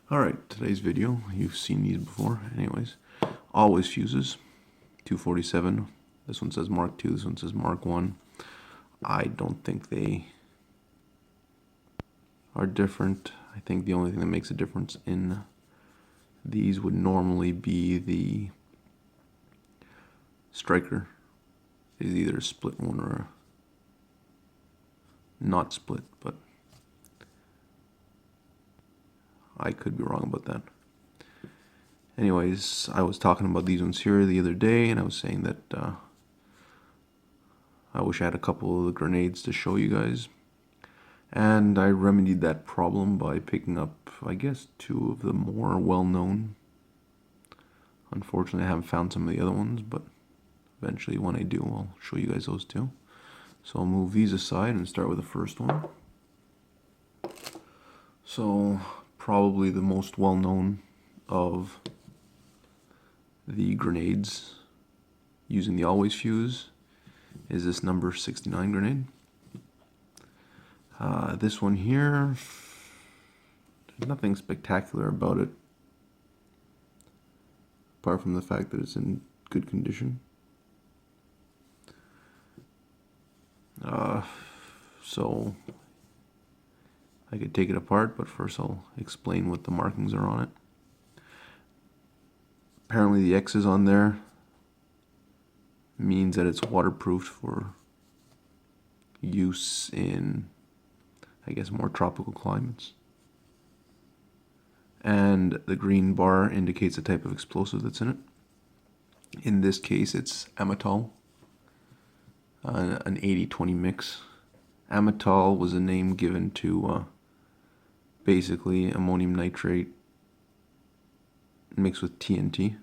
Alright, today's video, you've seen these before, anyways. Always fuses, 247. This one says Mark II, this one says Mark I. I don't think they are different. I think the only thing that makes a difference in these would normally be the striker. Is either a split one or a not split, but I could be wrong about that. Anyways, I was talking about these ones here the other day, and I was saying that I wish I had a couple of the grenades to show you guys. And I remedied that problem by picking up, I guess, two of the more well-known. Unfortunately, I haven't found some of the other ones, but eventually when I do, I'll show you guys those two. So I'll move these aside and start with the first one. So probably the most well-known of the grenades using the always fuse is this number 69 grenade. This one here, there's nothing spectacular about it, apart from the fact that it's in good condition. So I could take it apart, but first I'll explain what the markings are on it. Apparently the X's on there means that it's waterproofed for use in, I guess, more tropical climates. And the green bar indicates the type of explosive that's in it. In this case, it's amatol, an 80-20 mix. Amatol was a name given to basically ammonium nitrate mixed with TNT.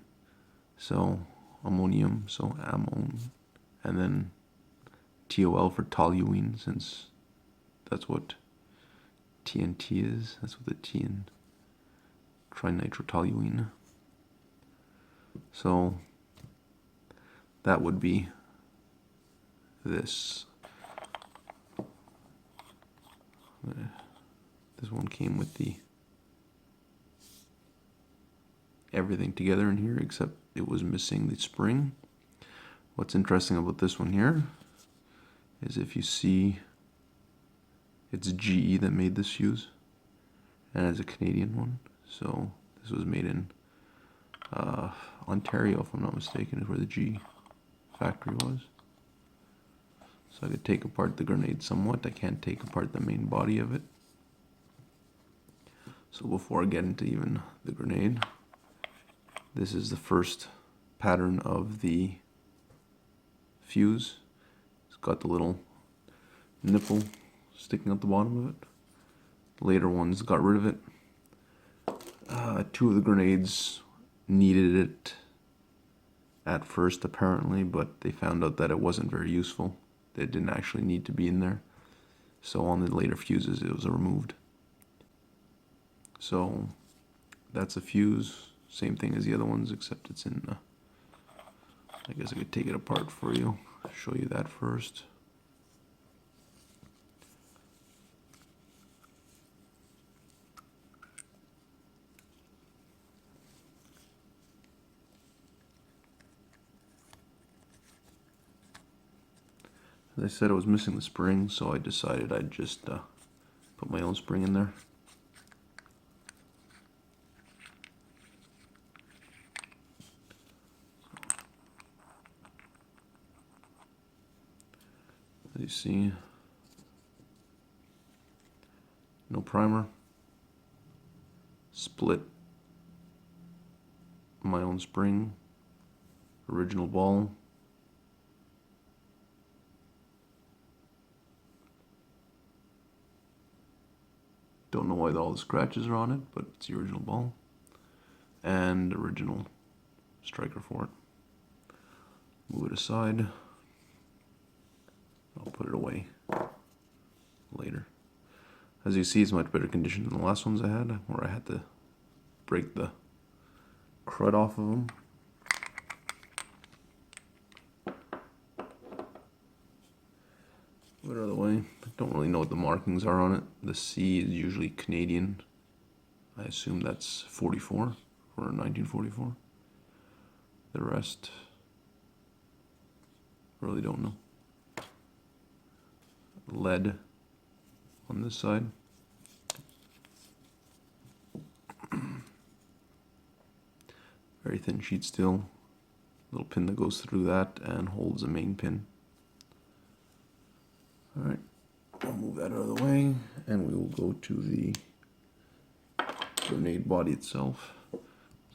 So ammonium, so ammon, and then TOL for toluene, since that's what TNT is. That's what the T in trinitrotoluene. So that would be this. This one came with the everything together in here, except it was missing the spring. What's interesting about this one here is if you see, it's GE that made this fuse, and it's a Canadian one. So this was made in Ontario, if I'm not mistaken, is where the G factory was. So I could take apart the grenade somewhat. I can't take apart the main body of it. So before I get into even the grenade, this is the first pattern of the fuse. It's got the little nipple sticking out the bottom of it. Later ones got rid of it. Two of the grenades needed it at first, apparently, but they found out that it wasn't very useful. It didn't actually need to be in there. So on the later fuses, it was removed. So that's a fuse. Same thing as the other ones, except it's in, I guess I could take it apart for you, show you that first. As I said, I was missing the spring, so I decided I'd just put my own spring in there. As you see, no primer, split my own spring, original ball. Don't know why all the scratches are on it, but it's the original ball. And original striker for it. Move it aside. I'll put it away later. As you see, it's much better condition than the last ones I had, where I had to break the crud off of them. Put it out of the way. I don't really know what the markings are on it. The C is usually Canadian. I assume that's 44 or 1944. The rest, really don't know. Lead on this side. Very thin sheet steel. Little pin that goes through that and holds a main pin. Alright, I'll move that out of the way and we will go to the grenade body itself. As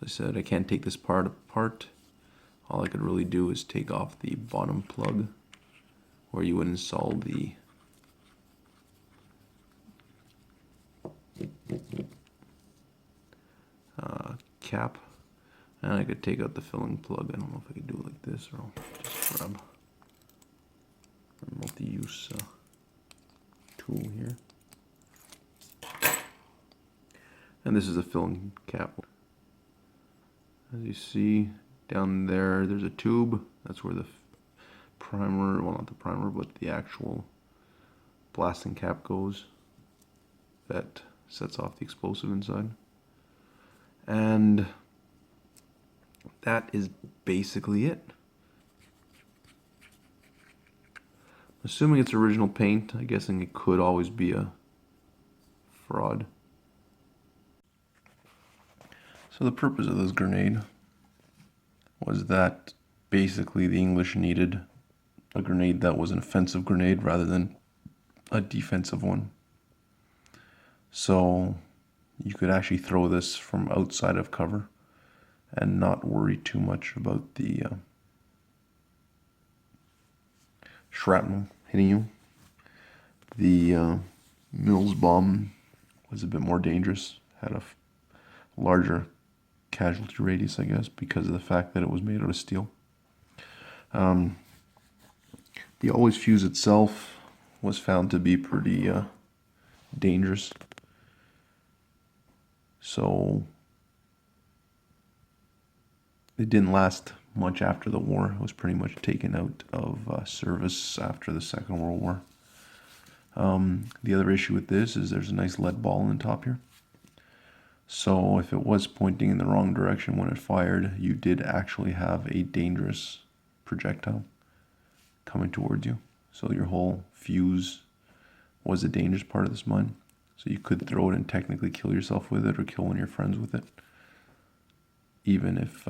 I said, I can't take this part apart. All I could really do is take off the bottom plug where you would install the cap, and I could take out the filling plug. I don't know if I could do it like this, or I'll just grab a multi-use tool here. And this is a filling cap. As you see down there, there's a tube. That's where the primer, well, not the primer, but the actual blasting cap goes. That sets off the explosive inside. And that is basically it. Assuming it's original paint, I'm guessing it could always be a fraud. So the purpose of this grenade was that basically the English needed a grenade that was an offensive grenade rather than a defensive one. So you could actually throw this from outside of cover and not worry too much about the shrapnel hitting you. The Mills bomb was a bit more dangerous, had a larger casualty radius, I guess, because of the fact that it was made out of steel. The always fuse itself was found to be pretty dangerous. So it didn't last much after the war. It was pretty much taken out of service after the Second World War. The other issue with this is there's a nice lead ball on the top here. So if it was pointing in the wrong direction when it fired, you did actually have a dangerous projectile coming towards you. So your whole fuse was a dangerous part of this mine. So you could throw it and technically kill yourself with it or kill one of your friends with it, even if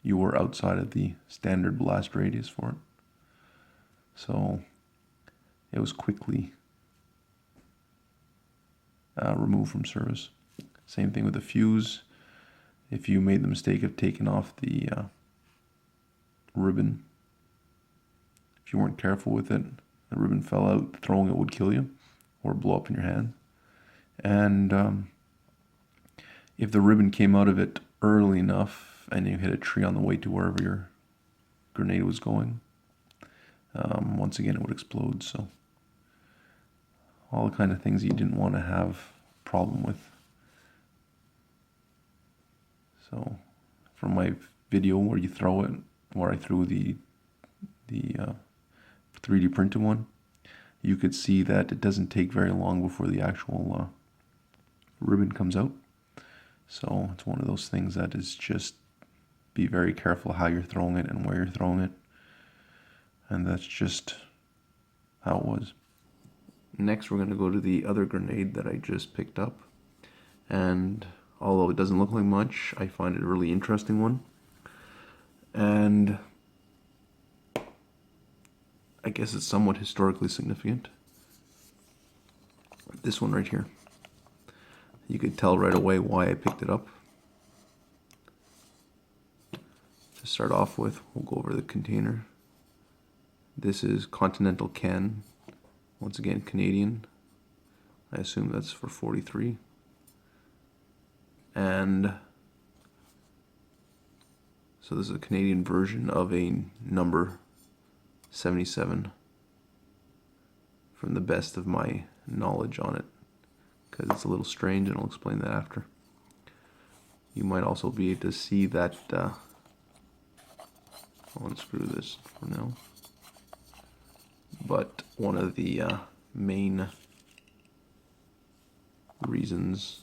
you were outside of the standard blast radius for it. So it was quickly removed from service. Same thing with the fuse. If you made the mistake of taking off the ribbon, if you weren't careful with it, the ribbon fell out, throwing it would kill you or blow up in your hand. And if the ribbon came out of it early enough and you hit a tree on the way to wherever your grenade was going, once again it would explode. So all the kind of things you didn't want to have a problem with. So from my video where you throw it, where I threw the 3D printed one, you could see that it doesn't take very long before the actual ribbon comes out. So it's one of those things that is just be very careful how you're throwing it and where you're throwing it. And that's just how it was. Next we're going to go to the other grenade that I just picked up. And although it doesn't look like much, I find it a really interesting one. And I guess it's somewhat historically significant. This one right here. You could tell right away why I picked it up. To start off with, we'll go over the container. This is Continental Can, once again Canadian. I assume that's for 43. And so this is a Canadian version of a number 77 from the best of my knowledge on it, because it's a little strange and I'll explain that after. You might also be able to see that I'll unscrew this for now, but one of the main reasons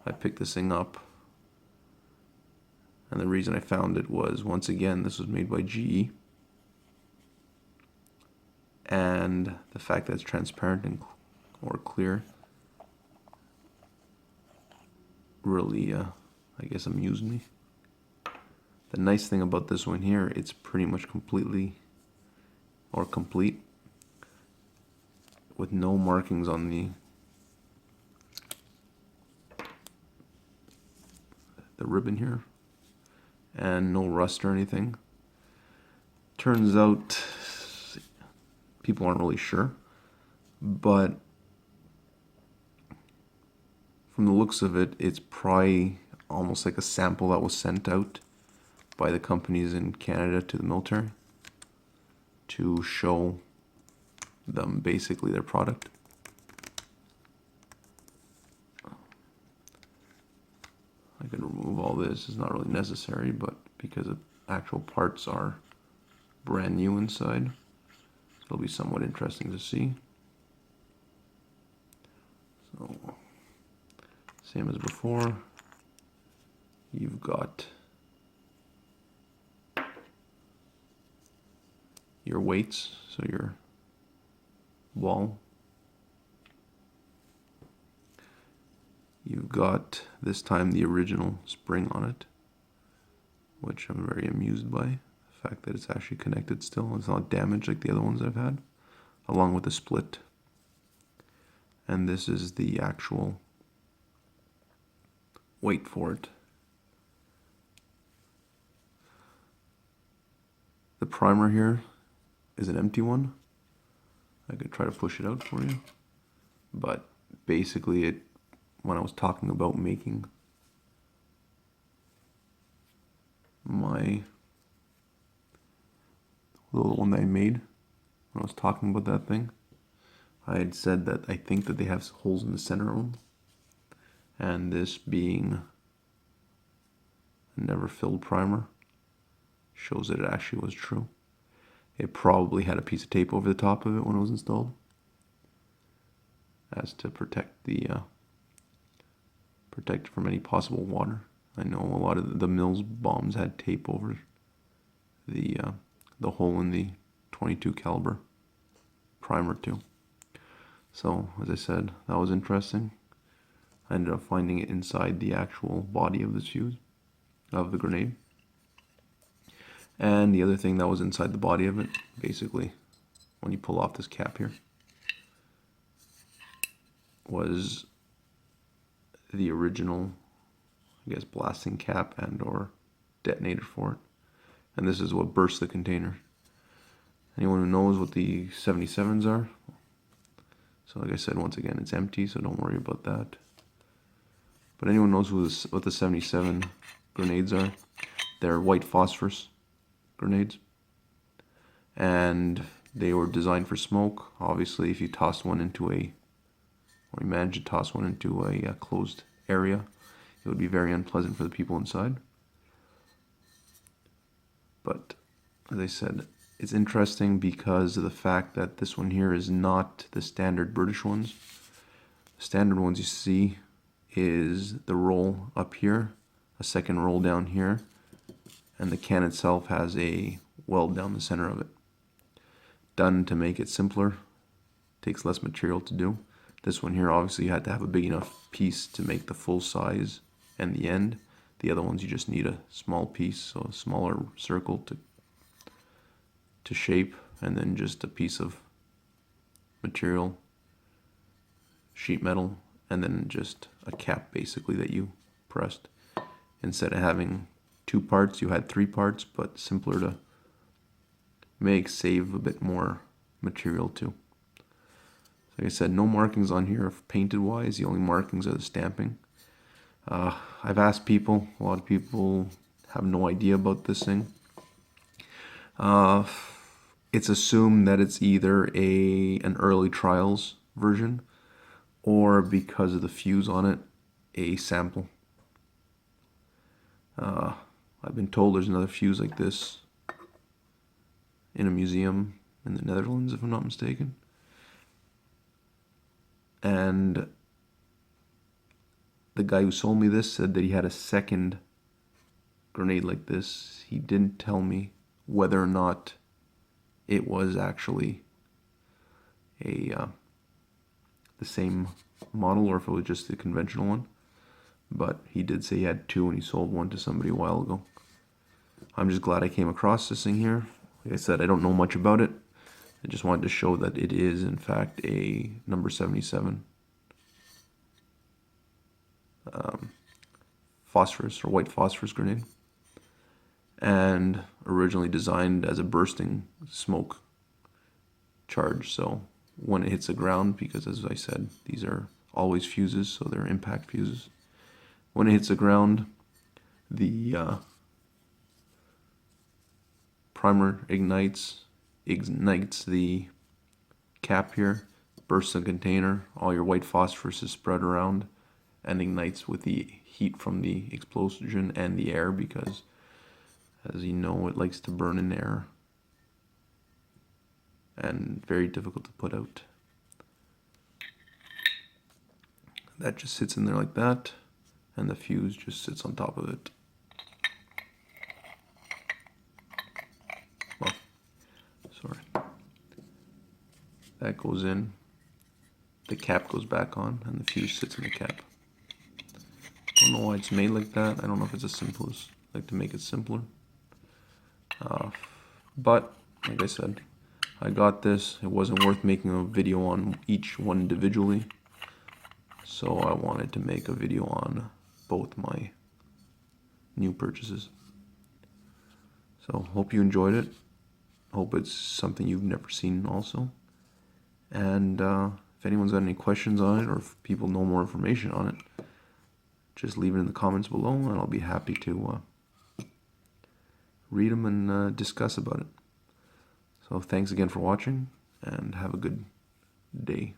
I picked this thing up, and the reason I found it was, once again, this was made by GE, and the fact that it's transparent and or clear really, I guess, amused me. The nice thing about this one here, it's pretty much completely or complete with no markings on the ribbon here, and no rust or anything. Turns out people aren't really sure, but from the looks of it, it's probably almost like a sample that was sent out by the companies in Canada to the military to show them basically their product. I can remove all this, it's not really necessary, but because the actual parts are brand new inside, it'll be somewhat interesting to see. So, same as before, you've got your weights, so your ball. You've got, this time, the original spring on it, which I'm very amused by. The fact that it's actually connected still. It's not damaged like the other ones I've had, along with the split. And this is the actual weight for it. The primer here is an empty one. I could try to push it out for you, but basically it, when I was talking about making my little one that I made, when I was talking about that thing, I had said that I think that they have holes in the center of them, and this being a never filled primer shows that it actually was true. It probably had a piece of tape over the top of it when it was installed, as to protect it from any possible water. I know a lot of the Mills bombs had tape over the hole in the .22 caliber primer too. So, as I said, that was interesting. I ended up finding it inside the actual body of the fuse, of the grenade. And the other thing that was inside the body of it, basically, when you pull off this cap here, was the original, I guess, blasting cap and or detonator for it. And this is what burst the container. Anyone who knows what the 77s are? So like I said, once again, it's empty, so don't worry about that. But anyone knows what the 77 grenades are? They're white phosphorus grenades. And they were designed for smoke. Obviously, if you toss one into or you manage to toss one into a closed area, it would be very unpleasant for the people inside. But, as I said, it's interesting because of the fact that this one here is not the standard British ones. The standard ones you see is the roll up here, a second roll down here, and the can itself has a weld down the center of it. Done to make it simpler, takes less material to do. This one here, obviously, you had to have a big enough piece to make the full size and the end. The other ones, you just need a small piece, so a smaller circle to shape, and then just a piece of material, sheet metal, and then just a cap, basically, that you pressed. Instead of having 2 parts, you had 3 parts, but simpler to make, save a bit more material too. Like I said, no markings on here painted wise. The only markings are the stamping. I've asked people, a lot of people have no idea about this thing. It's assumed that it's either an early trials version, or because of the fuse on it, a sample. I've been told there's another fuse like this in a museum in the Netherlands, if I'm not mistaken. And the guy who sold me this said that he had a second grenade like this. He didn't tell me whether or not it was actually the same model or if it was just the conventional one. But he did say he had two and he sold one to somebody a while ago. I'm just glad I came across this thing here. Like I said, I don't know much about it. I just wanted to show that it is in fact a number 77 phosphorus or white phosphorus grenade, and originally designed as a bursting smoke charge. So when it hits the ground, because as I said, these are always fuses, so they're impact fuses. When it hits the ground, the primer ignites the cap here, bursts the container, all your white phosphorus is spread around, and ignites with the heat from the explosion and the air, because as you know, it likes to burn in air and very difficult to put out. That just sits in there like that, and the fuse just sits on top of it. Well, sorry. That goes in, the cap goes back on, and the fuse sits in the cap. Don't know why it's made like that. I don't know if it's as simple as, I like to make it simpler. But, like I said, I got this. It wasn't worth making a video on each one individually. So I wanted to make a video on both my new purchases. So hope you enjoyed it. Hope it's something you've never seen also. And if anyone's got any questions on it, or if people know more information on it, just leave it in the comments below and I'll be happy to read them and discuss about it. So thanks again for watching and have a good day.